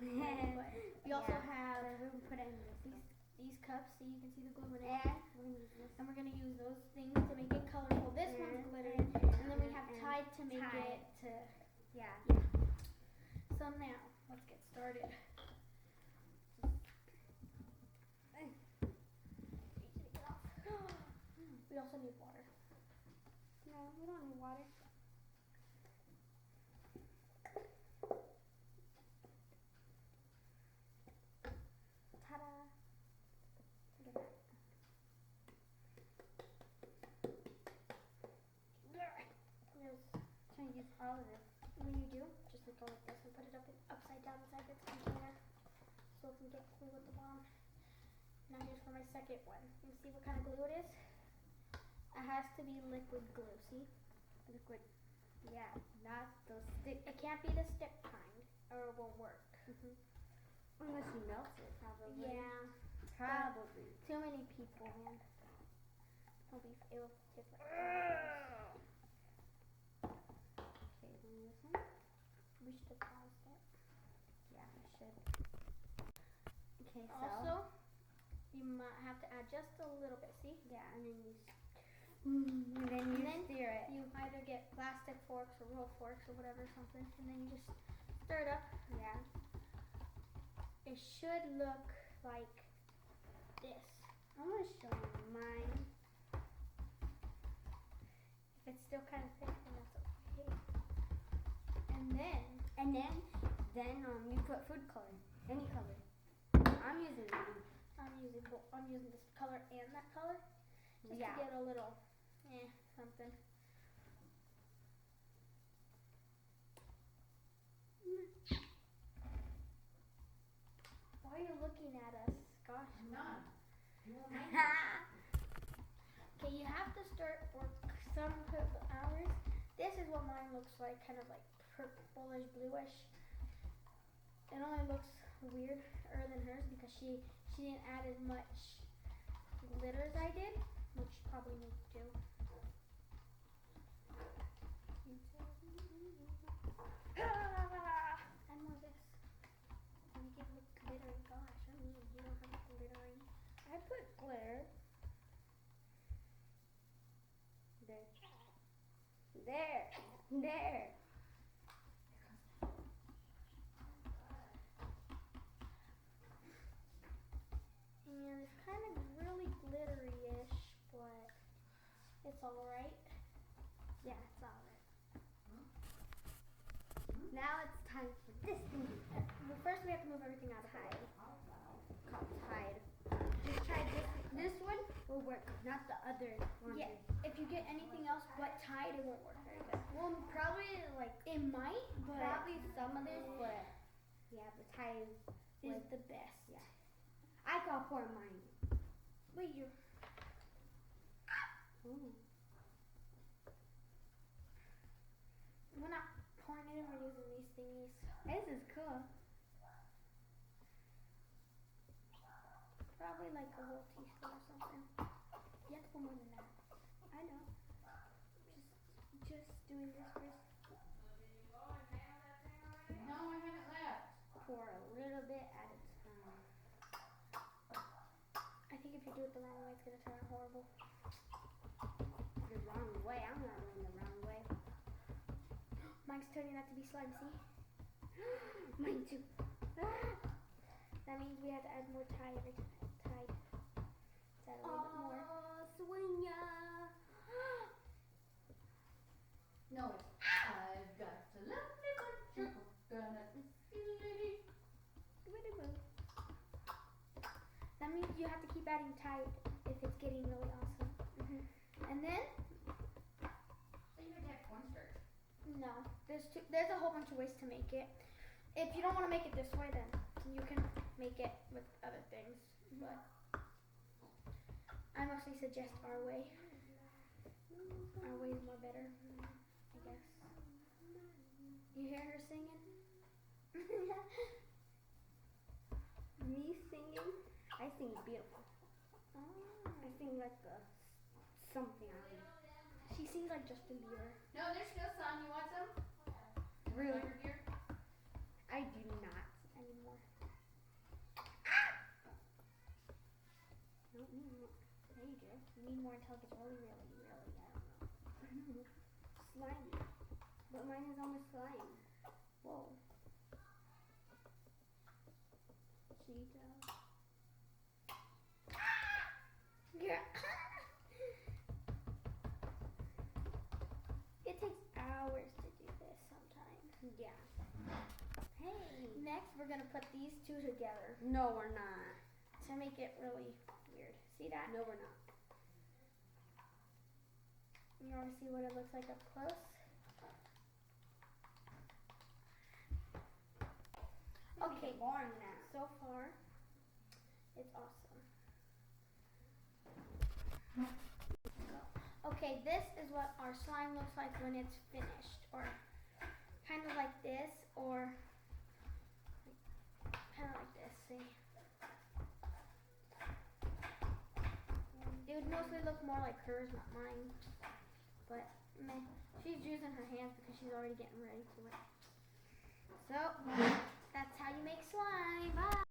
But we also have we put it in these cups, so you can see the glue in it. And we're gonna use those things to make it colorful. This one's glittery, and then we have Tide to make it to. Yeah. So now let's get started. We also need water. No, we don't need water. Ta-da! Look at that. Just Trying to use all of this. when you do, just go like this and put it upside down inside this container, so it can get glue at the bottom. Now here's for my second one. You see what kind of glue it is? It has to be liquid glue. See? Liquid. Yeah, not the stick. It can't be the stick kind, or it won't work. Unless you melt it, probably. Yeah. Probably. Too many people, man. It'll be different. Okay, then this one. We should have paused it. Yeah, I should. Okay, so. Also, you might have to add just a little bit. See? Yeah, and then you. And then stir it. You either get plastic forks or roll forks or whatever, something, and then you just stir it up. Yeah. It should look like this. I'm gonna show you mine. If it's still kind of thick, then that's okay. And then you put food color, any color. I'm using green. I'm using this color and that color just to get a little something. Why are you looking at us? Gosh. I'm not. You won't mind. Okay, you have to start for some hours. This is what mine looks like, kind of like purplish, bluish. It only looks weirder than hers because she didn't add as much glitter as I did, which you probably need to do. Add more of this. You get with glittery. Gosh, I mean, you don't have glittery. I put glitter. There. And it's kind of really glittery-ish, but it's alright. Yeah, it's alright. Now it's time for this thing. Well, first we have to move everything out of the way. Called Tide. Just try this one will work, not the other one. Yeah, if you get anything else but Tide, it won't work very good. Well, probably like It might, but probably some others, but yeah, the Tide is the best. Yeah. I got for mine. Wait, you're... Ooh. We're not pouring it in, we're using these thingies. This is cool. Probably like a whole teaspoon or something. You have to put more than that. I know. Just doing this first. No, I haven't left. Pour a little bit at a time. I think if you do it the wrong way, it's gonna turn out horrible. The wrong way. I'm not going the wrong way. Mine's turning out to be slime, see? Mine too. That means we have to add more Tide every time. Tide. Add a little bit more. Swinga. No, it's I've got a lovely bunch of coconut silly. That means you have to keep adding Tide if it's getting really awesome. And then, So you have to have cornstarch. no, there's a whole bunch of ways to make it. If you don't want to make it this way, then you can make it with other things. But I mostly suggest our way. Our way is more better, I guess. You hear her singing? Me singing? I sing beautiful. I sing like something on it. She sings like Justin Bieber. No, there's still some. You want some? Really? Over here? I do not. Anymore. need more until it gets really, I don't know. Slimy. But mine is almost slime. Whoa. Cheeto. Yeah. It takes hours to do this sometimes. Yeah. Hey. Next, we're gonna put these two together No, we're not. to make it really weird. See that? No, we're not. You wanna see what it looks like up close? Okay. It's boring now. So far, it's awesome. Okay, this is what our slime looks like when it's finished, or kind of like this, or kind of like this. See, it would mostly look more like hers, not mine. But meh, she's using her hands because she's already getting ready to it. So that's how you make slime. Bye.